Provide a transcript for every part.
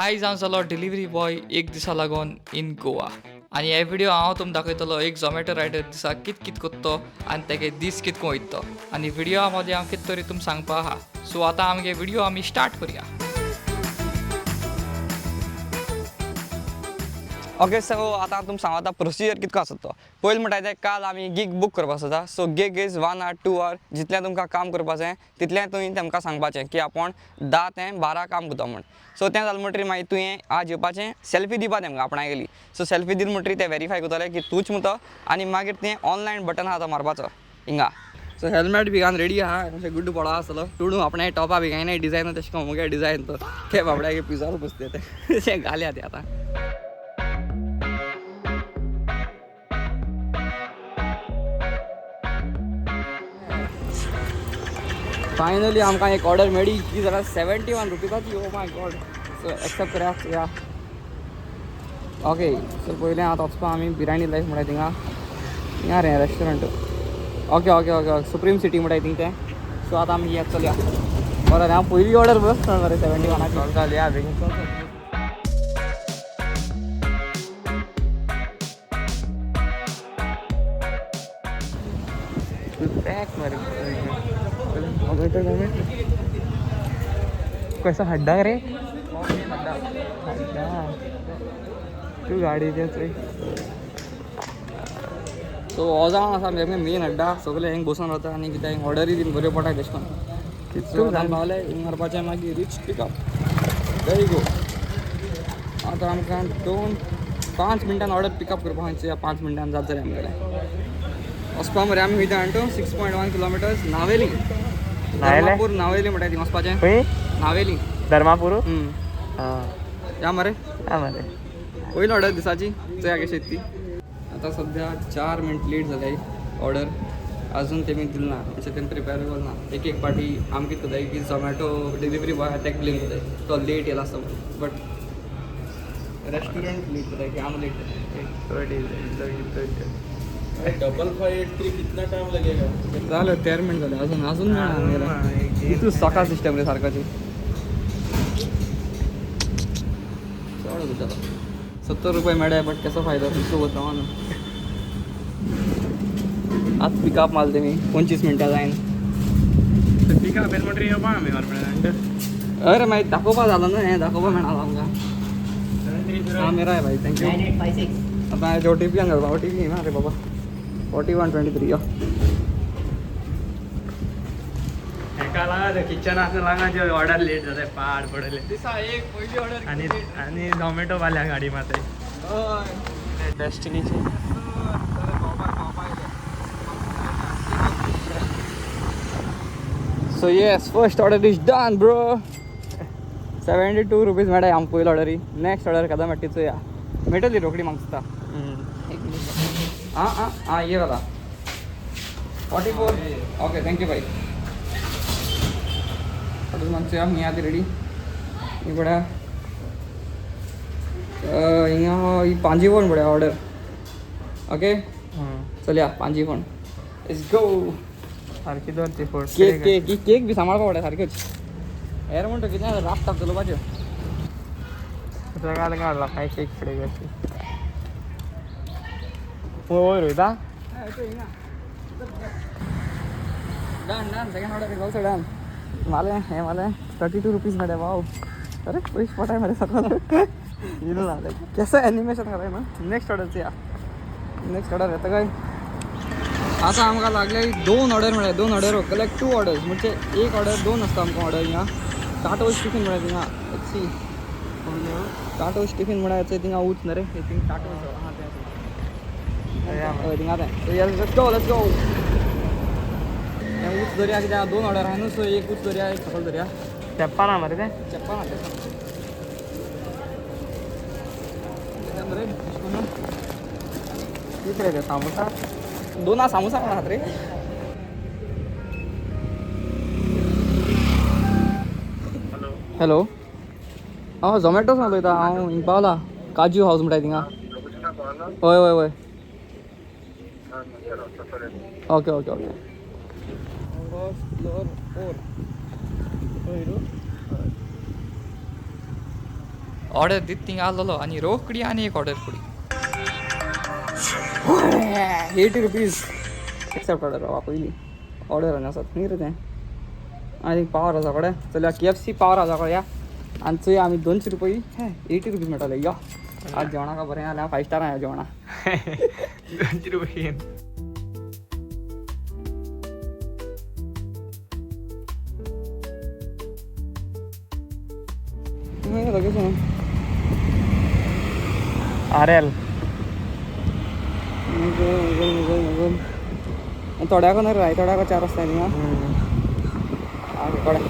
आयज हांव जालो डिलिव्हरी बॉय एक दिसा लागून इन गोवा आनी हे व्हिडिओ हांव तुमकां दाखयतलो एक झोमॅटो रायडर दिसा कित करतो आनी तेगे दीस कितको वयतो आनी व्हिडिओ मदें हांव कितें तरी तुमकां सांगपा आहा सो आतां आमगे व्हिडिओ आमी स्टार्ट करुया. ओके सो आतां तुमकां सांगता प्रोसिजर कितको आसा तो. पयलीं म्हणटा तें काल आमी गीग बूक करपाक आसता. So gig is 1 hour 2 hour जितलें तुमकां काम करपाचें तितलें तुवें तेमकां सांगपाचें की आपूण 10 ते 12 काम करता म्हूण. सो तें जालें म्हणटरी मागीर तुवें आज येवपाचें सेल्फी दिवपा तेमकां आपणा गेली. सो सेल्फी दिली म्हणटरी ते व्हेरीफाय करतले की तूंच म्हणून तो आनी मागीर तें ऑनलायन बटन आहा तो मारपाचो हिंगा. सो हेल्मेट बी घालून रेडी आहा अशें गुड्डू पडा आसतलो टुडू आपणें टॉपा बी काय नाही डिझायन तशें करून मुगे डिझायन तो ते बाबड्याक पिझ्झावर बसते ते घाल्या ते आतां. फायनली आमकां एक ऑर्डर मेळ्ळी ती जाल्यार 71 रुपीजाची. Oh my God. So accept करात या. ओके सो पयलें आतां वचपा आमी बिर्याणी लायफ म्हणटा थिंगा रे restaurant. Okay okay okay Supreme City म्हणटा थिंग तें. सो आतां आमी येत चलया बरें हांव पयली ऑर्डर बस मरे 71ची घालया बेगीन. पैक मरे कैसा हड्डा रे तू गाडी सो हो जावन आसा आमगे मेन हड्डा. सगळे हिंग बसून रावता आनी कितें हिंग ऑर्डरी बीन बऱ्यो पडटा तेश कोन्न पावले हिंग मारपाचें मागीर रिच पिकअप वेरी गो. आतां आमकां 5 मिनटान ऑर्डर पिकअप करपाक या 5 मिनटान जात जालें आमगेलें वचपा मरे आमी वयता आणटो 6.1 किलोमिटर्स नावेली धर्मापूर नावेली म्हणटा थिंग वचपाचें नावेली धर्मापूर या मरे मरे पयली ऑर्डर दिसाची चोया कशी ती. आतां सद्या 4 मिनट लेट जाले ऑर्डर अजून तेमी दिल ना म्हणजे तें प्रिपेर केल ना. एक पाटी आमी कितें करताय की झोमॅटो डिलिव्हरी बॉय तेका ब्लेम करताय तो लेट येयला आसता म्हणून. बट रेस्टॉरंट लेट करताय की आमी लेट डबल 583 कितना टाइम लगेगा? झालं 13 मिनट झाले अजून मेळना इतू सकाळ सिस्टम रे सारखाची. चड तुझा 70 रुपये मेळ्ळे बट कसो फायदो तुमचो वता ना. आज पिकअप मारले मी 25 मिनटां जायन. पिकअप म्हणटरी येवपा आमी मारपा अरे मागीर दाखोवपा जालो न्हू हें दाखोवपा मेळना आमकां. हां मेरा आहे भाई थँक्यू. आतां हेजे ओ टी पी घालपा ओ टी पी ना रे बाबा 4123 यो. एका लागा किचनाक लागा जे ऑर्डर लेट जाता पाड पडले दिसा एक पयली ऑर्डर आणि झोमॅटो वाल्या गाडी माते डेस्टिनीची. So yes first order is done bro. 72 rupees मेळ्ळाय आमकां पयली ऑर्डरी. नेक्स्ट ऑर्डर केदा मेळटा ती चोया मेळटली रोखडी म्हाका दिसता. एक मिनिट हां ये वाला 44 ओके थँक्यू भाई. ऑर्डर मागचोया मी आतां रेडी इकडे हिंगा ही पांजी फोन पळय ऑर्डर. ओके चलया पांजी फोन लेट्स गो. सारखी दोरची फोड केक बी सांबाळपा पडटा सारकेच. हेर म्हणटा कितें रात टाप चलोवपाच्यो जगाला काढला काय केक कडे करची वयर वयता done done second order also done. माले हे माले 32 रुपीज मेळ्ळे. वाव अरे पयशे पटाय मरे सकाळ कसं एनिमेशन कराय ना. नेक्स्ट ऑर्डरची या नेक्स्ट ऑर्डर येता काय. आतां आमकां लागले 2 ऑर्डर मेळ्ळे. 2 ऑर्डर कलेक्ट 2 ऑर्डर्स म्हणजे एक ऑर्डर 2 आसता आमकां ऑर्डर हिंगा. टाटोज टिफिन मेळ्ळे थिंगा सी टाटोज टिफिन म्हळ्यार थिंगा उच ना रे थिंग टाटोज हां तें थिंगा तें लेट्स गो हें उच दर्या कित्याक 2 ऑर्डर आहा न्हू. सो एक उच दर्या एक सकयल दर्या तेप्पा ना मरे ते चप्पा ना बरें कितें रे ते सामोसा 2 सामोसा कोण आहात रे. हॅलो हांव झोमॅटोस उलयतां. हांव हिंग पावला काजू हावस म्हणटा थिंगा. हय हय हय okay okay okay floor 4 order दित थिंग आलेलो आनी रोखडी आनी एक ऑर्डर पुडी 80 रुपीज एक्सेप्ट ऑर्डर बाबा पयली ऑर्डर आनी आसात खंय रे तें आय थिंक पावर हावसा कडेन चलया KFC पावर हावसा कडेन या आनी चोय आमी 200 रुपये 80 रुपीज मेळटले यो आज जेवणाका बरें जालें 5 स्टार आया जेवणा 200 रुपये लोकेशन RL थोड्याको न्हू रे थोड्याको 4 आसता थिंगा थोड्या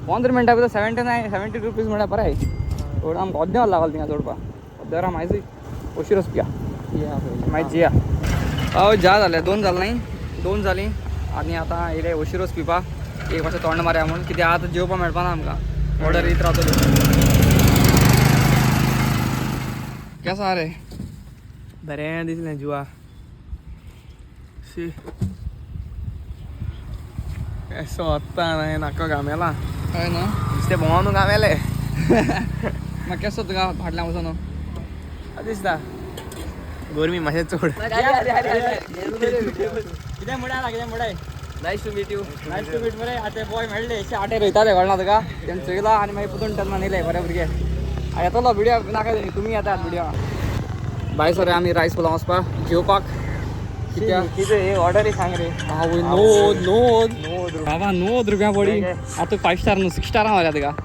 15 मिनटां भितर 70 रुपीज म्हळ्यार बरें थोडं आमकां अर्दें वर लागलें थिंगा चोडपा अर्दें वरां मागीर उशीर वचपी मागीर जिया हय जा जालें 2 जालें न्ही 2 जालीं आनी आतां येयले उशीर वच पिवपा एक मातशें तोंड मारया म्हूण कित्याक आतां जेवपा मेळपाना आमकां ऑर्डर येत रावतली केसो आहा रे बरें दिसलें जुवा केसो वत्ता न्हय नाका घामेला हय न्हू नुस्तें भोंवून घामेले मागीर केसो तुका फाटल्यान वचून दिसता गोरमी मातशें चड कितें म्हणा नायस टू मीट मरे आतां बॉय मेळ्ळे आटे रोयताले कळना तुका तेणें चोयला आनी मागीर पुतून तेन्ना न्हिले बरे भुरगे येतलो व्हिडियो नाका तुमी येतात व्हिडियो बाय सर आमी रायस पुलाव वचपा जेवपाक कितें ऑर्डर सांग रे नोद बाबा 90 रुपया पडी आतां 5 स्टार न्हू 6 स्टारां मारया तुका 90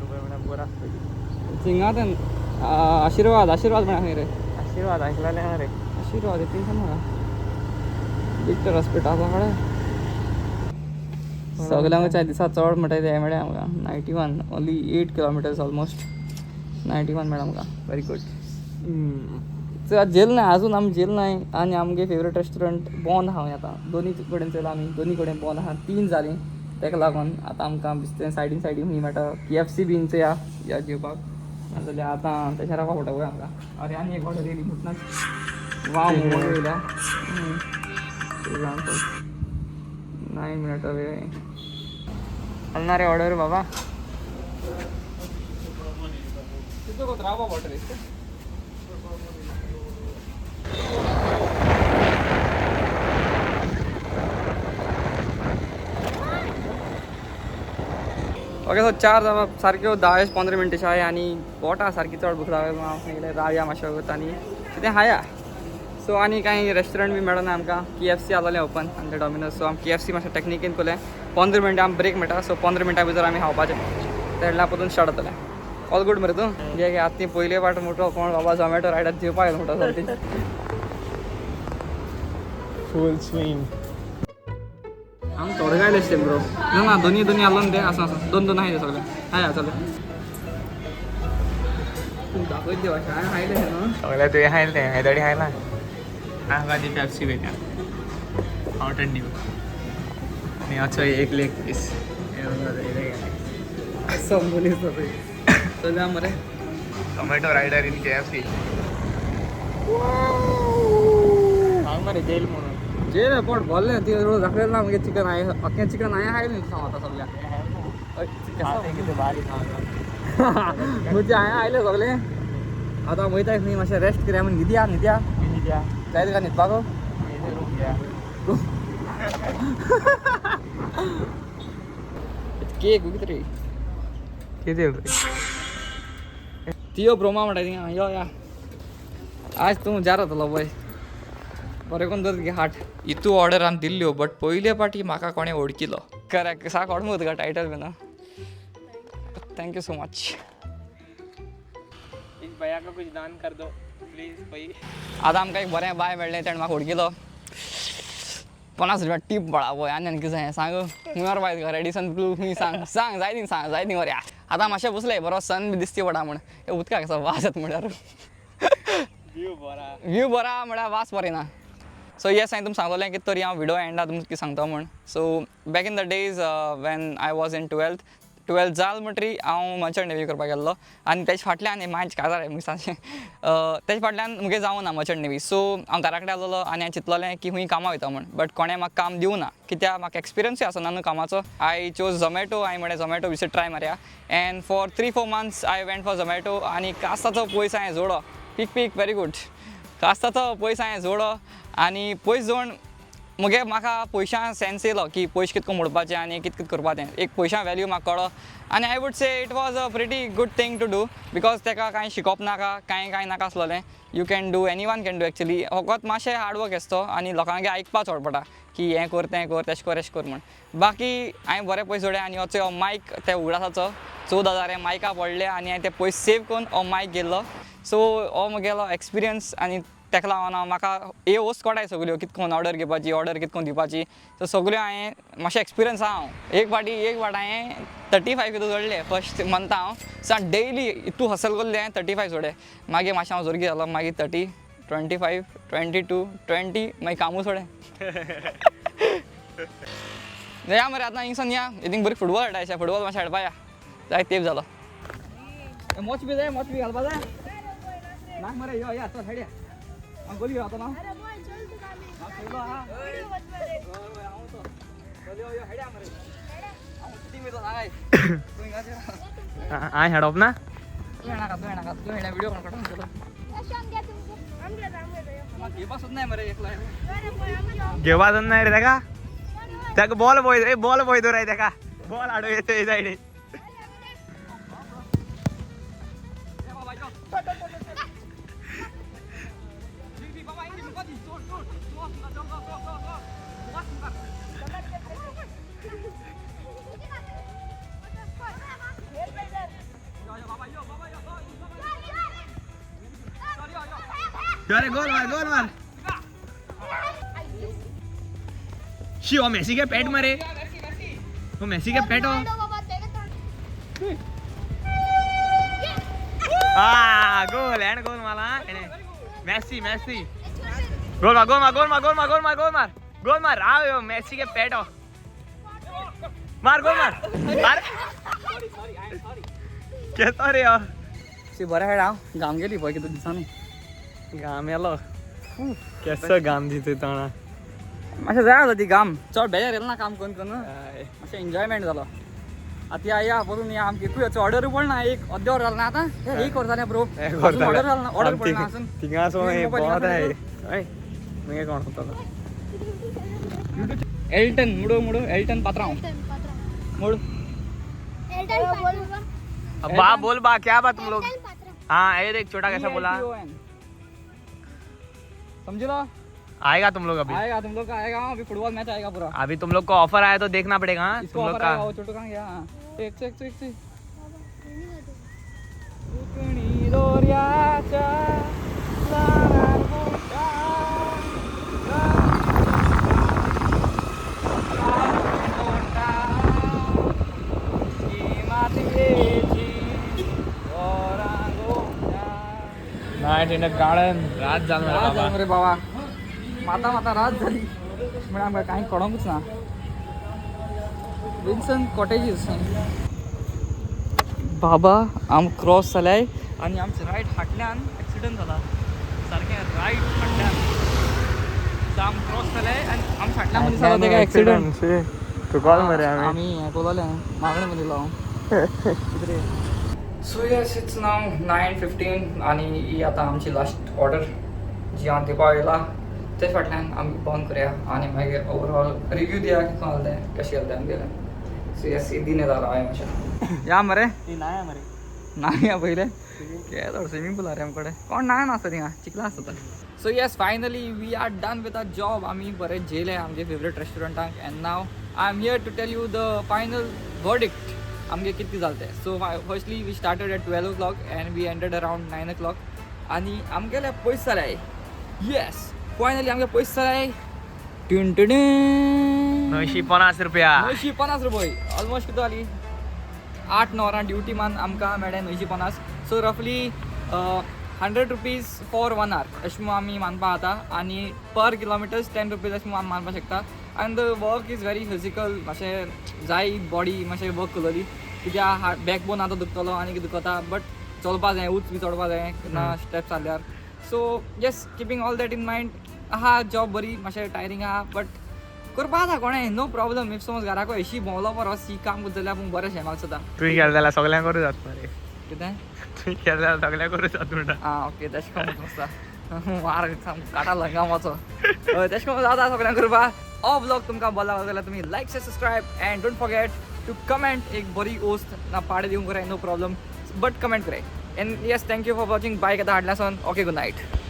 रुपये म्हणल्यार बरो आसता थिंगा तें आशिर्वाद म्हणा खंय रे आशिर्वाद आयकलेलें रे आशिर्वाद येते सांगा विक्टर हॉस्पिटला कडेन सगळ्यांच्या दिसा चड म्हणटा तें मेळ्ळें आमकां 91 ओन्ली 8 किलोमिटर्स ऑलमोस्ट 91 मेळ्ळें आमकां वेरी गुड जेल ना अजून आमी जेल नाय आनी आमगे फेवरेट रेस्टॉरंट बंद आहा आतां दोनी कडेन चयला आमी दोनी कडेन बंद आहा 3 जालीं तेका लागून आतां आमकां दिसता सायडीन खंय मेळटा KFC बीन चोया या जेवपाक नाजाल्यार आतां तेच्या रावपा पडटा पळय आमकां अरे आनी एक ऑर्डर येयली म्हणटनाच वाव मोमो येयल्या 9 मिनट वेळ हलना रे ऑर्डर बाबा तिथं कोण रावपा पडटा रे ओके सो 4 जावप सारक्यो 10-15 मिनटां आहाय आनी पोटा सारकी चड भूक लागली हांव सांगलें रावया मातशें वगत आनी कितें खाया सो आनी कांय रेस्टॉरंट बी मेळना आमकां KFC आसलें ओपन आनी ते डॉमिनोज सो आमी KFC मातशें टॅक्निकेन केलें 15 मिनटां आमकां ब्रेक मेळटा सो 15 मिनटां भितर आमी खावपाचें तेन्ना परतून स्टार्ट जातलें ऑल गूड मरे तूं घे आतां ती पयले फावट म्हणटा कोण बाबा झोमॅटो रायडार जेवपा येयलो म्हणटा सारकी फूल स्विंग आमी थोडे गायले आसले ब्रो ना दोनी आसलो न्ही ते आसा दोन आहाय ते सगळे हाय चल तूं दाखयत देवा हांवें खायलें न्हू सगळ्या तुवें खायलें तें आयदोडी खायलां हांगा ती पेप्सी वेत्या माउंटन ड्यू आनी असो एक लेग पीस समोलीस चलया मरे टोमॅटो रायडर इन KFC सांग मरे जेल म्हणून जे रे पोट भरलें ती रोज दाखयलें ना आमगे चिकन आय अख्खें चिकन हांवें खायलें सांग आतां सगळ्या कितें बारीक म्हणजे हांवें आयलें सगलें आतां वयता खंय मातशें रेस्ट करया म्हण न्हिद्या जाय तुका न्हिदपाक केक कितें रे कितें तियो ब्रोमा म्हणटा थिंगा यो या आज तूं जार जातलो पळय बरें करून दर घे हाट इतू ऑर्डर आमी दिल्ल्यो बट पयले पाटी म्हाका कोणें वळखिलो करेक्ट साक ऑडमो तुका टायटल बीन थँक्यू सो मच इस भैया को कुछ दान कर दो प्लीज भाई आतां आमकां एक बरें बाय मेळ्ळें तेणें म्हाका वळखिलो 50 रुपया टीप पडा पळय आनी कितें जाय सांग खंय बाय तुका रेडिसन ब्लू खंय सांग जाय ती व्हरया आतां मातशें बसलें बरो सन बी दिसती पडा म्हण उदकाक कसो वास येता म्हळ्यार व्यू बरा म्हळ्यार वास बरें ना सो येस हांवें तुमकां सांगलोलें कितें तरी हांव व्हिडिओ एंडाक तुमकां सांगता म्हण so back in the days when I was in 12th 12 जाल म्हणटरी हांव मर्चंट नेवी करपाक गेल्लो आनी तेजे फाटल्यान हें मायच काजार आहे मुसाचें तेजे फाटल्यान मुगे जावं ना मर्चंट नेवी सो हांव घरा कडेन आसलोलो आनी हांवें चिंतलोलें की खूंय कामां वयता म्हण बट कोणें म्हाका काम दिवं ना कित्याक म्हाका एक्सपिरियन्सूय आसना न्हू कामाचो आय चोज झोमॅटो हांवें म्हळें झोमॅटो विशीं ट्राय मारया end for 3-4 months I went for Zomato आनी कास्ताचो पयसो हांवें जोडो पीक वेरी गूड कास्ताचो पयसो हांवें जोडो आनी पयस जोडून म्हाका पयशां सेन्स येयलो की पयशे कितको मोडपाचे आनी कितें करपाचें एक पयशां व्हॅल्यू म्हाका कळ्ळो आनी I would say it was a pretty good thing to do because तेका कांय शिकोवप नाका कांय नाका आसलोलें you can do anyone can do actually फकत मातशें हार्डवर्क आसतो आनी लोकांगे आयकपा चड पडटा की हें कर तें कर तेशें कर म्हण बाकी हांवें बरे पयशे जोडले आनी हो मायक त्या उगडासाचो 14,000 मायका पडले आनी हांवें ते पयशे सेव करून हो मायक घेतलो सो हो म्हगेलो एक्सपिरियन्स आनी तेका लागून म्हाका हे वस्त कळटाय सगल्यो कितकोन ऑर्डर घेवपाची ऑर्डर कितकोन दिवपाची सो सगल्यो हांवें मातशें एक्सपिरियन्स आहा हांव एक फावट हांवें 35 किलो जोडले फर्स्ट मंथा हांव सो डेली इतू हसल करलें हांवें 35 जोडे मागीर मातशें हांव जोरगी जालो मागीर 30 25 22 20 मागीर कामूच सोडें या मरे आतां हिंगसान या हितून बरी फुटबॉल खेळटाय फुटबॉल मातशें खेळपा या जाय तेप जालो मोच बी घालपा जाय नाक मरे यो या चल खेळया गोली आता ना आय हेडप ना व्हिडिओ घेवपाच नाही रे तेका बॉल बॉय दो रे तेका बॉल हाडू येतो सायडी अरे गोल मार शी ओ मेसी के पेट मरे वो मेसी के पेट हो गोल एंड गोल माला मेसी गोल मार आओ मेसी के पेट हो मार गोल मार अरे कैसा रे यार सी बरें खेळ हांव गाम गेली पळय कितले दिसांनी गाम येलो केसो गाम दिते ताणा मातशें जाय आसलो ती गाम चड बेजार येयलो ना काम करून मातशें एन्जॉयमेंट जालो आतां या पळोवन या आमकां एकूच ऑर्डर पडना एक अर्दे वर जालें ना आतां हे कर जालें ब्रो ऑर्डर जालें ना ऑर्डर पडना आसून थिंगा सो हे बहुत है ओय मगे कोण होता एल्टन मुडो एल्टन पात्रांव मुड बा बोल बा क्या बात तुम लोग हाँ ये देख छोटा कैसा बोला समझ लो आएगा तुम लोग अभी आएगा तुम लोग का आएगा अभी फुटबॉल मैच आएगा पूरा अभी तुम लोग को ऑफर आया तो देखना पड़ेगा हाँ इसको तुम लोग ऑफर का आएगा वो छोटू कहां गया एक उकणी दोर्याच्या लारार मोठा नाइट इन द गार्डन रात जाल रे बाबा माता रात झाली म्हणजे आमकां कांय कळोंकूच ना विन्सन कॉटेजीस बाबा आम क्रॉस जाल्याय आनी आमचे रायट फाटल्यान एक्सिडंट जाला सारकें रायट फाटल्यान आम क्रॉस जाल्याय आनी आम फाटल्यान मनीस जालो तेका एक्सिडंट तो कॉल मरे आमी हें पळोवलें मागणें मदीं लावन सो येस इट्स नाव 9:15 आनी ही आतां आमची लास्ट ऑर्डर जी हांव दिवपाक येयला तेच फाटल्यान आमी बंद करया आनी मागीर ओवरऑल रिव्यू दिया कितें जालें तें कशें जालें तें आमगेलें सो येस दिने जालो हांवें मातशें या मरे ना या पयलें केदो स्विमींग पूल रे आमकडे कोण ना आसता थिंगा चिकला आसता so yes finally we are done with our job आमी बरें जेले आमचे फेवरेट रेस्टॉरंटाक and now I am here to tell you the final verdict आमगे कितके जालें तें so firstly we started at 12 o'clock and we ended around 9 o'clock आनी आमगेले पयस जाले येस फायनली आमगे पयस जाले 950 रुपया 950 रुपये ऑलमोस्ट किती जाली 8-9 वरां ड्युटी मान आमकां मेळ्ळें 950 सो रफली 100 रुपीज फॉर 1 hour अशें आमी मानपा जाता आनी पर किलोमिटर्स 10 रुपीज अशें आमी मानपाक शकता आनी the work is very physical मातशें जाय बॉडी मातशें वर्क करतली कित्याक बॅकबोन आतां दुखतलो आनी कितें दुखता बट चलपा जाय उंच बी चडपा जाय केन्ना स्टेप्स जाल्यार so yes keeping all that in mind आहा जॉब बरी मातशें टायरींग आहा बट करपा जाता कोणें नो प्रॉब्लम इफ समज घराको अशी भोंवलो परस ही काम करता जाल्यार पूण बरें शेमाक जाता तुवें केलें जाल्यार सगळ्यांक करूं जाता मरे कितें तुवें केलें जाल्यार सगळ्यांक करूं जाता म्हणटा आं ओके तेशें करून आसता वार काटा लंगा वचो तेशें करून जाता सगळ्यांक करपा हो ब्लॉग तुमकां बरो लागलो जाल्यार तुमी like share subscribe and don't forget to comment एक बरी गोश्ट ना पाडे दिवंक कराय नो प्रॉब्लम बट कमेंट कराय and yes thank you for watching बायक आतां हाडल्यासन ओके गुड नायट